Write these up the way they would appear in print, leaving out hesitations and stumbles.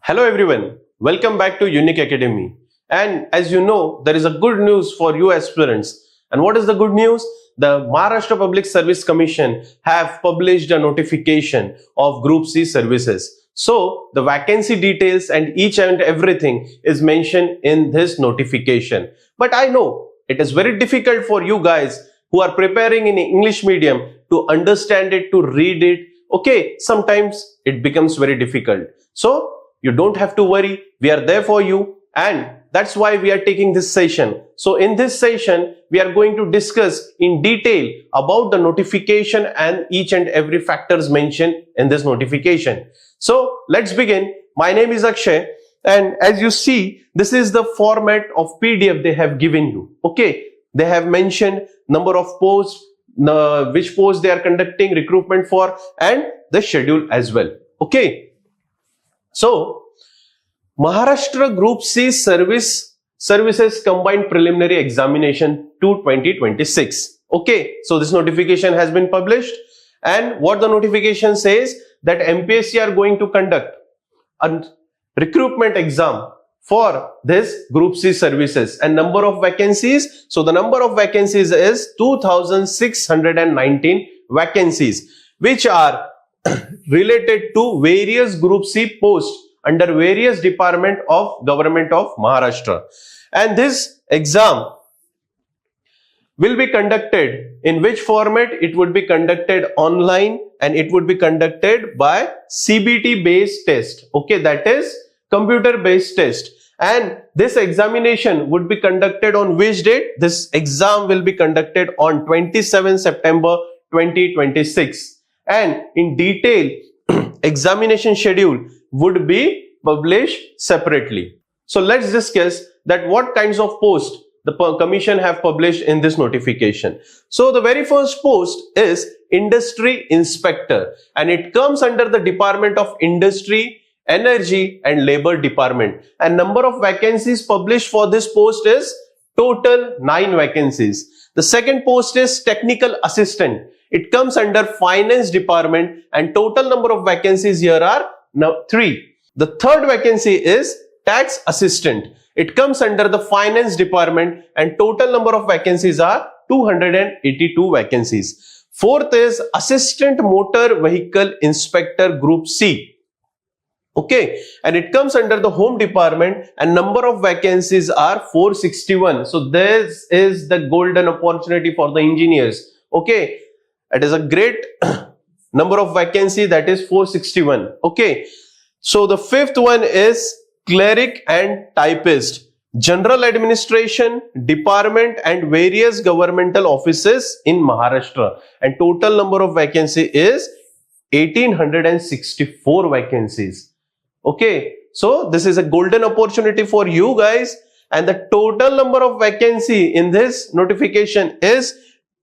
Hello everyone, welcome back to Unique Academy. And as you know, there is a good news for you aspirants. And what is the good news? The Maharashtra Public Service Commission have published a notification of Group C services. So the vacancy details and each and everything is mentioned in this notification. But I know it is very difficult for you guys who are preparing in English medium to understand it, to read it. Okay, sometimes it becomes very difficult. So you don't have to worry. We are there for you, and that's why we are taking this session. So in this session, we are going to discuss in detail about the notification and each and every factors mentioned in this notification. So let's begin. My name is Akshay, and as you see, this is the format of PDF they have given you. Okay, they have mentioned number of posts, which post they are conducting recruitment for, and the schedule as well. Okay. So, Maharashtra Group C Services Combined Preliminary Examination 2026. Okay, so this notification has been published, and what the notification says that MPSC are going to conduct a recruitment exam for this Group C services and number of vacancies. So the number of vacancies is 2,619 vacancies, which are related to various Group C posts under various department of Government of Maharashtra. And this exam will be conducted in which format? It would be conducted online, and it would be conducted by CBT based test. Okay, that is computer based test. And this examination would be conducted on which date? This exam will be conducted on 27 September 2026. And in detail, examination schedule would be published separately. So let's discuss that what kinds of posts the commission have published in this notification. So the very first post is Industry Inspector, and it comes under the Department of Industry, Energy and Labor Department. And number of vacancies published for this post is total 9 vacancies. The second post is Technical Assistant. It comes under Finance Department, and total number of vacancies here are now 3. The third vacancy is Tax Assistant. It comes under the Finance Department, and total number of vacancies are 282 vacancies. Fourth is Assistant Motor Vehicle Inspector Group C. Okay, and it comes under the Home Department, and number of vacancies are 461. So this is the golden opportunity for the engineers. Okay, it is a great number of vacancy, that is 461. Okay, so the fifth one is Cleric and Typist, General Administration Department and various governmental offices in Maharashtra, and total number of vacancy is 1864 vacancies. Okay, so this is a golden opportunity for you guys, and the total number of vacancy in this notification is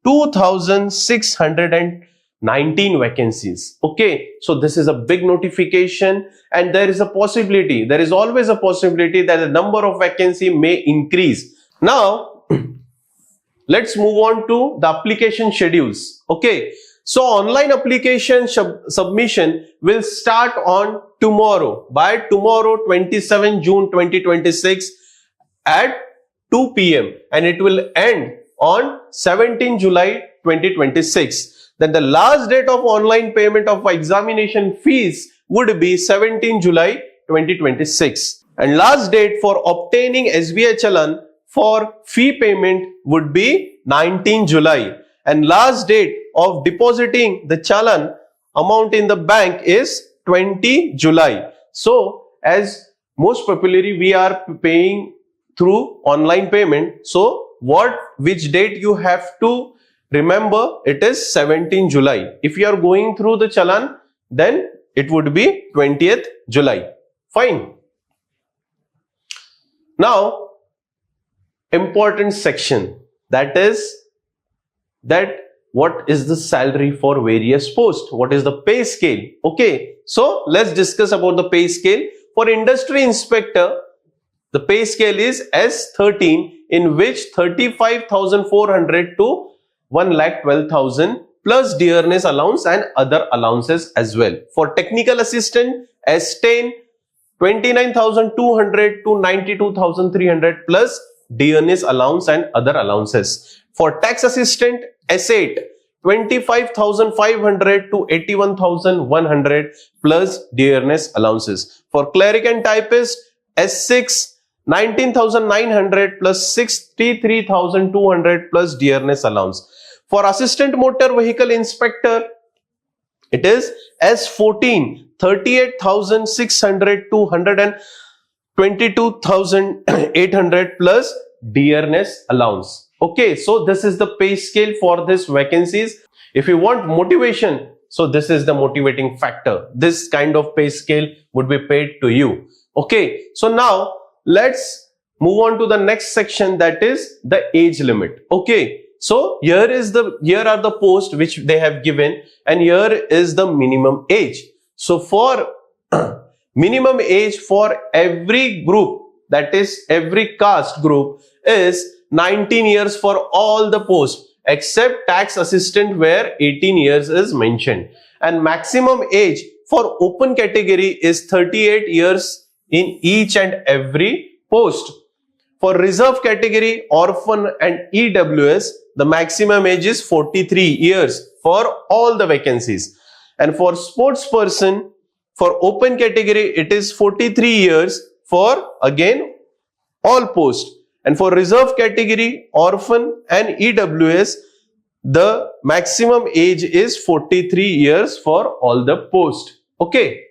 2,619 vacancies. Okay, so this is a big notification, and there is a possibility, there is always a possibility that the number of vacancy may increase. Now, let's move on to the application schedules. Okay, so online application submission will start on tomorrow, by tomorrow 27 June 2026 at 2 p.m. and it will end on 17 July 2026. Then the last date of online payment of examination fees would be 17 July 2026. And last date for obtaining SBI Challan for fee payment would be 19 July. And last date of depositing the Challan amount in the bank is 20 July. So as most popularly we are paying through online payment. So which date you have to remember? It is 17 July. If you are going through the Challan, then it would be 20th July. Fine. Now, important section, that is that what is the salary for various posts? What is the pay scale? Okay, so let's discuss about the pay scale. For Industry Inspector, the pay scale is S13, in which 35,400 to 1,12,000 plus dearness allowance and other allowances as well. For Technical Assistant, S10, 29,200 to 92,300 plus dearness allowance and other allowances. For tax assistant S8, 25,500 to 81,100 plus dearness allowances. For cleric and typist S6, 19,900 plus 63,200 plus dearness allowance. For assistant motor vehicle inspector, it is S14, 38,600 to 122,800 plus dearness allowance. Okay, so this is the pay scale for this vacancies. If you want motivation, so this is the motivating factor. This kind of pay scale would be paid to you. Okay, so now let's move on to the next section, that is the age limit. Okay, so here are the posts which they have given, and here is the minimum age. So for minimum age for every group, that is every caste group, is 19 years for all the posts except tax assistant where 18 years is mentioned, and maximum age for open category is 38 years in each and every post. For reserve category, orphan and EWS, the maximum age is 43 years for all the vacancies. And for sports person, for open category, it is 43 years for again all posts. And for reserve category, orphan and EWS, the maximum age is 43 years for all the posts. Okay.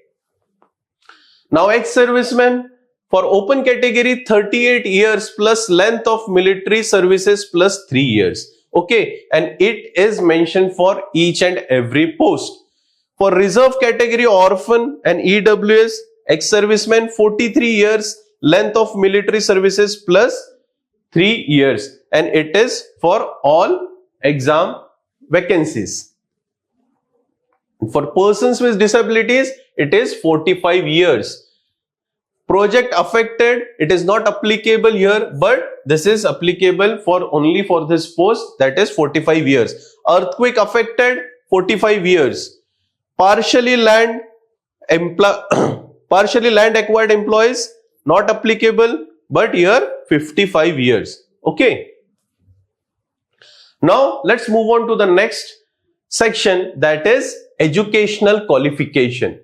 Now ex-servicemen, for open category, 38 years plus length of military services plus 3 years. Okay. And it is mentioned for each and every post. For reserve category, orphan and EWS, ex-servicemen, 43 years, length of military services plus 3 years. And it is for all exam vacancies. For persons with disabilities, it is 45 years. Project affected, it is not applicable here, but this is applicable for only for this post, that is 45 years. Earthquake affected, 45 years. Partially land acquired employees, not applicable, but here 55 years. Okay. Now let's move on to the next section, that is educational qualification.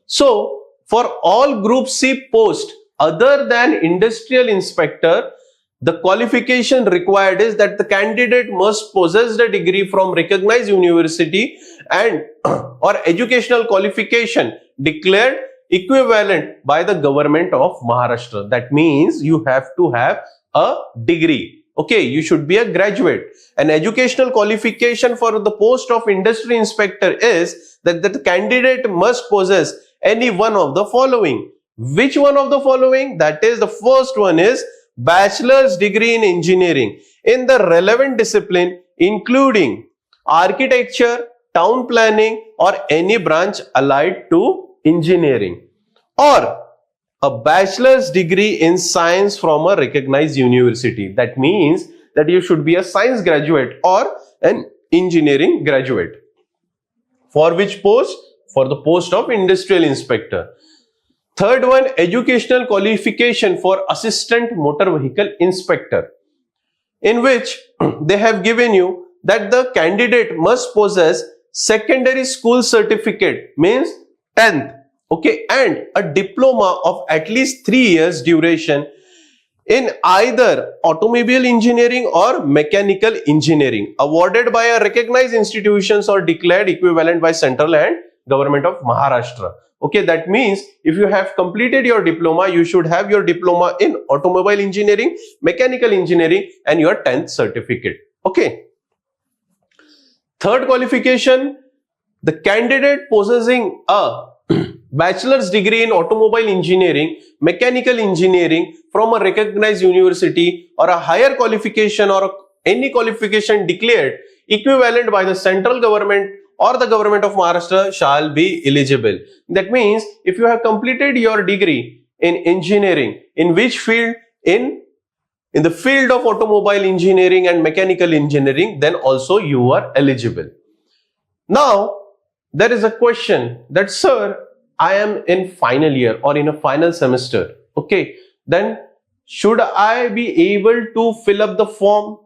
So for all Group C posts other than industrial inspector, the qualification required is that the candidate must possess the degree from recognized university and or educational qualification declared equivalent by the government of Maharashtra. That means you have to have a degree. Okay, you should be a graduate. An educational qualification for the post of industry inspector is that the candidate must possess any one of the following. Which one of the following? That is, the first one is bachelor's degree in engineering in the relevant discipline, including architecture, town planning, or any branch allied to engineering, or a bachelor's degree in science from a recognized university. That means that you should be a science graduate or an engineering graduate. For which post? For the post of industrial inspector. Third one, educational qualification for assistant motor vehicle inspector, in which they have given you that the candidate must possess secondary school certificate, means 10th, okay, and a diploma of at least 3 years duration in either automobile engineering or mechanical engineering, awarded by a recognized institutions or declared equivalent by central and government of Maharashtra. Okay, that means if you have completed your diploma, you should have your diploma in automobile engineering, mechanical engineering, and your 10th certificate. Okay. Third qualification, the candidate possessing a bachelor's degree in automobile engineering, mechanical engineering from a recognized university, or a higher qualification or any qualification declared equivalent by the central government or the government of Maharashtra shall be eligible. That means if you have completed your degree in engineering, in which field? In the field of automobile engineering and mechanical engineering, then also you are eligible. Now there is a question that, sir, I am in final year or in a final semester, okay, then should I be able to fill up the form,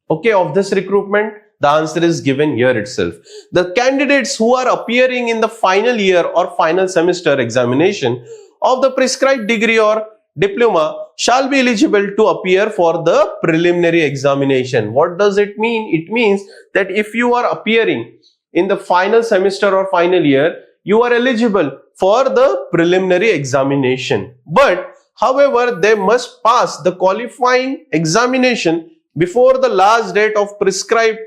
okay, of this recruitment? The answer is given here itself. The candidates who are appearing in the final year or final semester examination of the prescribed degree or diploma shall be eligible to appear for the preliminary examination. What does it mean? It means that if you are appearing in the final semester or final year, you are eligible for the preliminary examination. But however, they must pass the qualifying examination before the last date of prescribed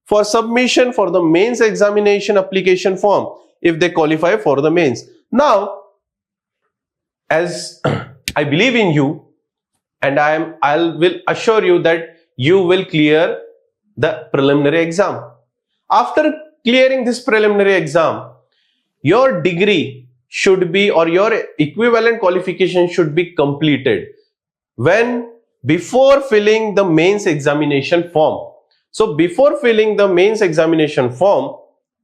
for submission for the mains examination application form if they qualify for the mains. Now, as I believe in you, and I will assure you that you will clear the preliminary exam. After clearing this preliminary exam, your degree should be, or your equivalent qualification should be completed when before filling the mains examination form. So before filling the mains examination form,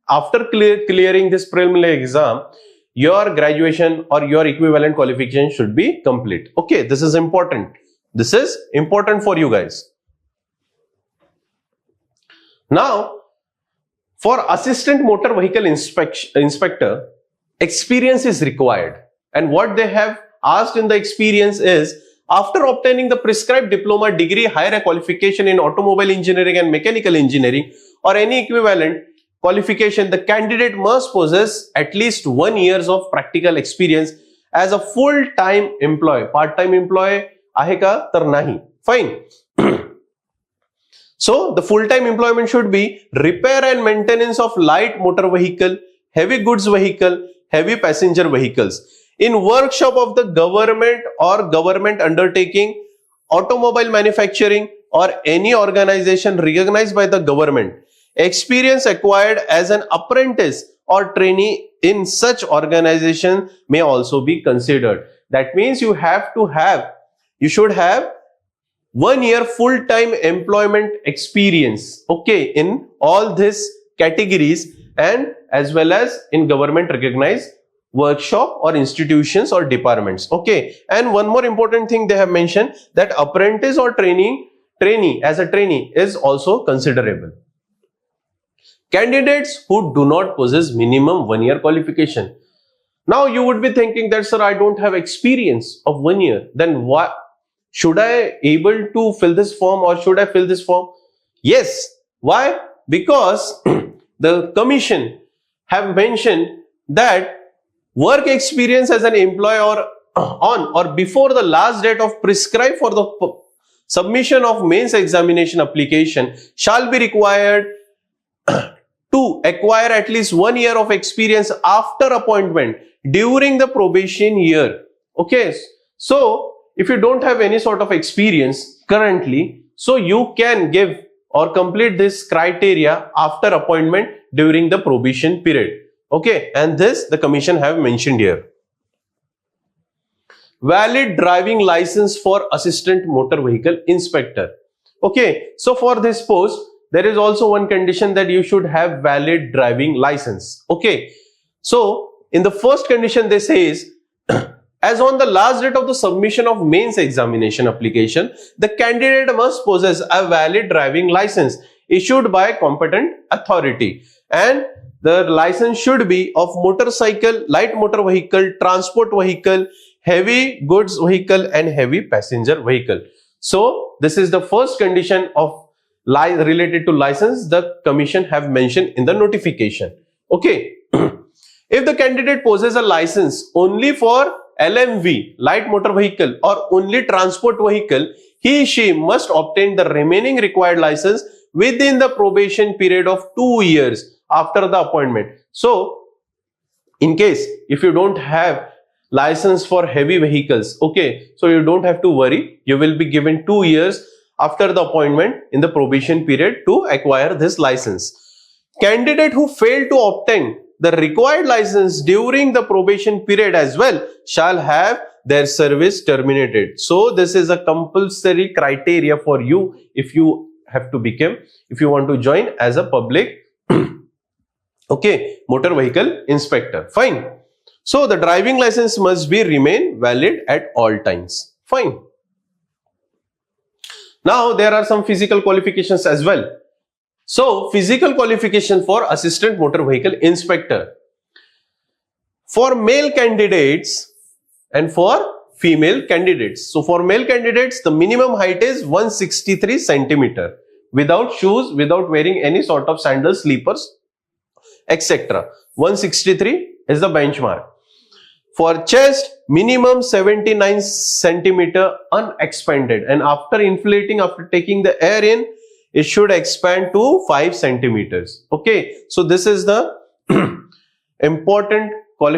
after clearing this preliminary exam, your graduation or your equivalent qualification should be complete. Okay, this is important. This is important for you guys. Now, for assistant motor vehicle inspector, experience is required. And what they have asked in the experience is, after obtaining the prescribed diploma, degree, higher qualification in automobile engineering and mechanical engineering or any equivalent qualification, the candidate must possess at least 1 year of practical experience as a full-time employee. Part-time employee आहे का? तर नाही. Fine. So the full-time employment should be repair and maintenance of light motor vehicle, heavy goods vehicle, heavy passenger vehicles in workshop of the government or government undertaking, automobile manufacturing or any organization recognized by the government. Experience acquired as an apprentice or trainee in such organization may also be considered. That means you should have 1 year full-time employment experience, okay, in all these categories and as well as in government recognized workshop or institutions or departments, okay. And one more important thing they have mentioned, that apprentice or trainee as a trainee is also considerable. Candidates who do not possess minimum 1 year qualification. Now you would be thinking that, sir, I don't have experience of 1 year. Then what? Should I able to fill this form or should I fill this form? Yes. Why? Because the commission have mentioned that work experience as an employee or on or before the last date of prescribed for the submission of mains examination application shall be required to acquire at least 1 year of experience after appointment during the probation year. Okay, so if you don't have any sort of experience currently, so you can give or complete this criteria after appointment during the probation period. Okay, and this the commission have mentioned here. Valid driving license for assistant motor vehicle inspector. Okay, so for this post, there is also one condition that you should have valid driving license. Okay, so in the first condition they says, as on the last date of the submission of mains examination application, the candidate must possess a valid driving license issued by competent authority, and the license should be of motorcycle, light motor vehicle, transport vehicle, heavy goods vehicle and heavy passenger vehicle. So this is the first condition of related to license the commission have mentioned in the notification. Okay. If the candidate possesses a license only for LMV, light motor vehicle, or only transport vehicle, she must obtain the remaining required license within the probation period of 2 years after the appointment. So in case if you don't have license for heavy vehicles, okay, so you don't have to worry, you will be given 2 years after the appointment in the probation period to acquire this license. Candidate who failed to obtain the required license during the probation period as well shall have their service terminated. So this is a compulsory criteria for you if you have to become, if you want to join as a public okay, motor vehicle inspector. Fine. So the driving license must be remain valid at all times. Fine. Now there are some physical qualifications as well. So physical qualification for assistant motor vehicle inspector. For male candidates and for female candidates. So for male candidates, the minimum height is 163 centimeter without shoes, without wearing any sort of sandals, slippers, etc. 163 is the benchmark. For chest, minimum 79 centimeter unexpanded, and after inflating, after taking the air in, it should expand to 5 centimeters. Okay, so this is the important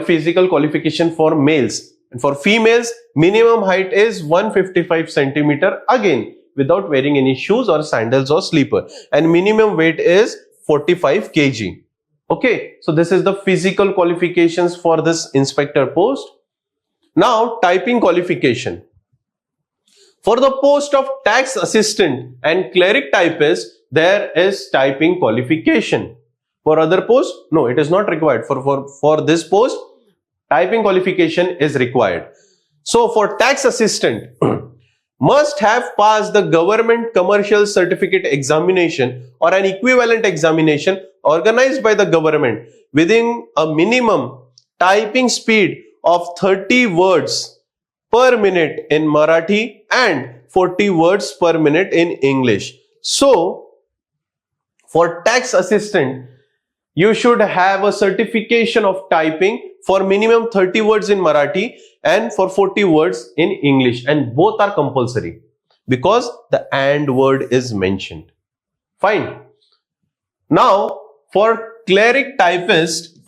physical qualification for males. And for females, minimum height is 155 centimeter, again without wearing any shoes or sandals or slipper, and minimum weight is 45 kg. Okay, so this is the physical qualifications for this inspector post. Now typing qualification. For the post of tax assistant and cleric typist, there is typing qualification. For other posts, no, it is not required. For this post, typing qualification is required. So for tax assistant, must have passed the government commercial certificate examination or an equivalent examination organized by the government within a minimum typing speed of 30 words per minute in Marathi and 40 words per minute in English. So for tax assistant, you should have a certification of typing for minimum 30 words in Marathi and for 40 words in English, and both are compulsory because the "and" word is mentioned. Fine. Now for cleric typist,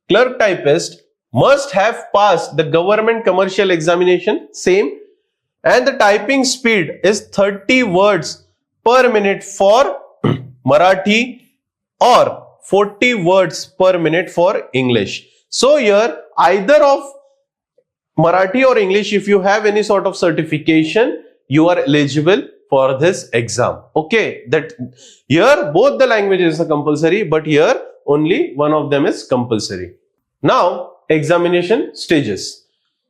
clerk typist must have passed the government commercial examination, same, and the typing speed is 30 words per minute for Marathi or 40 words per minute for English. So here either of Marathi or English, if you have any sort of certification, you are eligible for this exam. Okay, that here both the languages are compulsory, but here only one of them is compulsory. Now examination stages.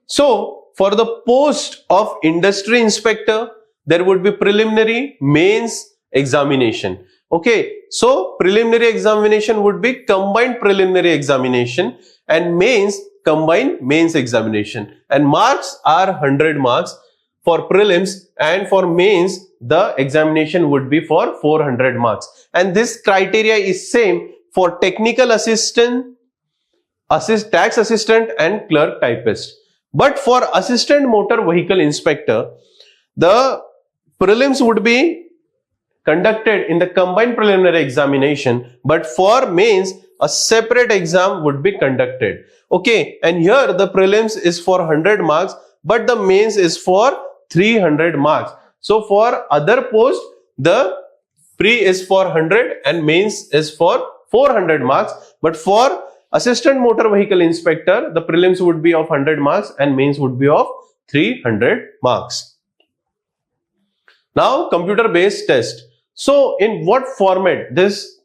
So for the post of industry inspector, there would be preliminary, mains, examination. Okay, so preliminary examination would be combined preliminary examination, and mains combined mains examination, and marks are 100 marks for prelims, and for mains the examination would be for 400 marks. And this criteria is same for technical assistant, tax assistant and clerk typist. But for assistant motor vehicle inspector, the prelims would be conducted in the combined preliminary examination, but for mains a separate exam would be conducted. Okay, and here the prelims is for 100 marks, but the mains is for 300 marks. So for other post, the pre is for 100 and mains is for 400 marks, but for assistant motor vehicle inspector, the prelims would be of 100 marks and mains would be of 300 marks. Now computer based test. So in what format this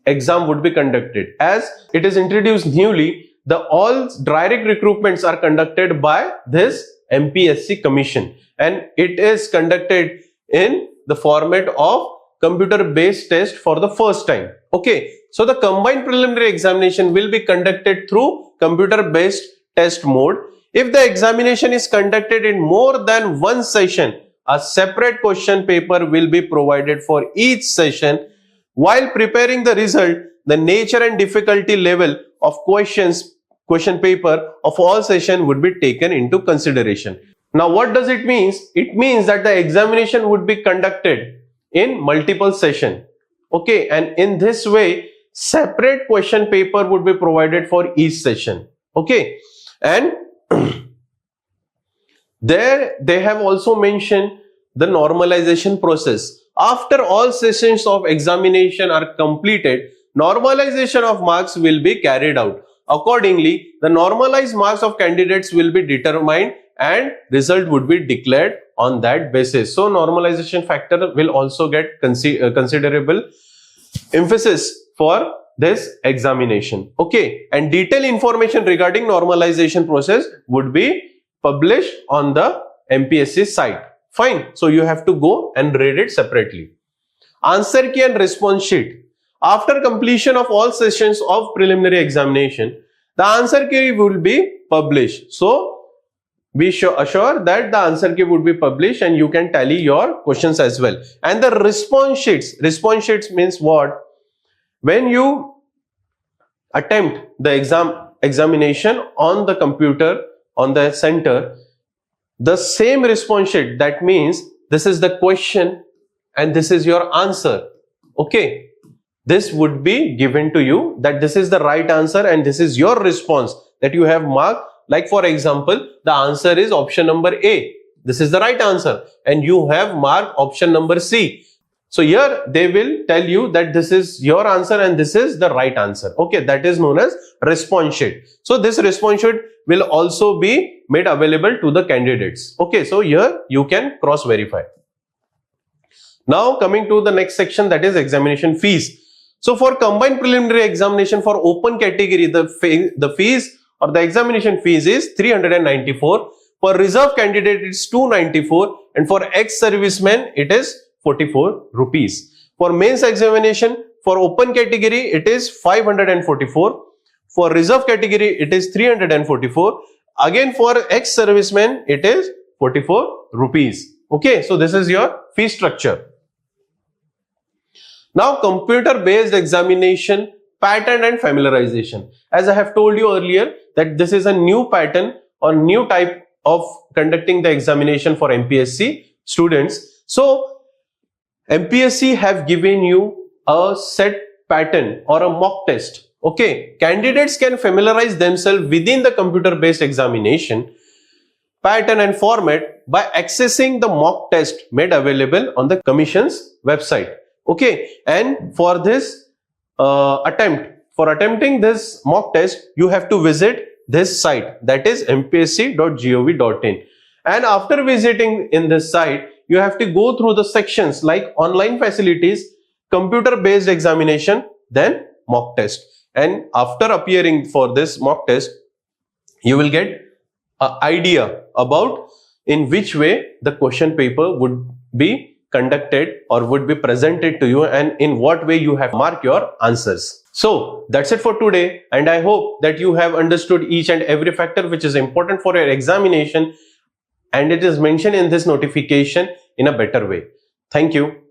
exam would be conducted? As it is introduced newly, the all direct recruitments are conducted by this MPSC commission, and it is conducted in the format of computer based test for the first time. Okay, so the combined preliminary examination will be conducted through computer based test mode. If the examination is conducted in more than one session, a separate question paper will be provided for each session. While preparing the result, the nature and difficulty level of question paper of all session would be taken into consideration. Now what does it mean? It means that the examination would be conducted in multiple sessions. Okay, and in this way separate question paper would be provided for each session. Okay, and there they have also mentioned the normalization process. After all sessions of examination are completed, normalization of marks will be carried out. Accordingly, the normalized marks of candidates will be determined and result would be declared on that basis. So normalization factor will also get considerable emphasis for this examination. Okay, and detailed information regarding normalization process would be published on the MPSC site. Fine. So you have to go and read it separately. Answer key and response sheet. After completion of all sessions of preliminary examination, the answer key will be published. So be assure that the answer key would be published and you can tally your questions as well. And the response sheets means what? When you attempt the examination on the computer, on the center, the same response sheet, that means this is the question and this is your answer. Okay, this would be given to you that this is the right answer and this is your response that you have marked. Like for example, the answer is option number A. This is the right answer and you have marked option number C. So here they will tell you that this is your answer and this is the right answer. Okay, that is known as response sheet. So this response sheet will also be made available to the candidates. Okay, so here you can cross verify. Now coming to the next section, that is examination fees. So for combined preliminary examination for open category, the fees or the examination fees is 394. For reserve candidate it's 294 and for ex-servicemen it is 44 rupees. For mains examination for open category it is 544. For reserve category it is 344. Again for ex-servicemen it is 44 rupees. Okay, so this is your fee structure. Now computer-based examination pattern and familiarization. As I have told you earlier that this is a new pattern or new type of conducting the examination for MPSC students. So MPSC have given you a set pattern or a mock test. Okay, candidates can familiarize themselves within the computer-based examination pattern and format by accessing the mock test made available on the Commission's website. Okay, and for this attempting this mock test, you have to visit this site, that is mpsc.gov.in. And after visiting in this site, you have to go through the sections like online facilities, computer-based examination, then mock test. And after appearing for this mock test, you will get an idea about in which way the question paper would be conducted or would be presented to you and in what way you have marked your answers. So that's it for today, and I hope that you have understood each and every factor which is important for your examination and it is mentioned in this notification in a better way. Thank you.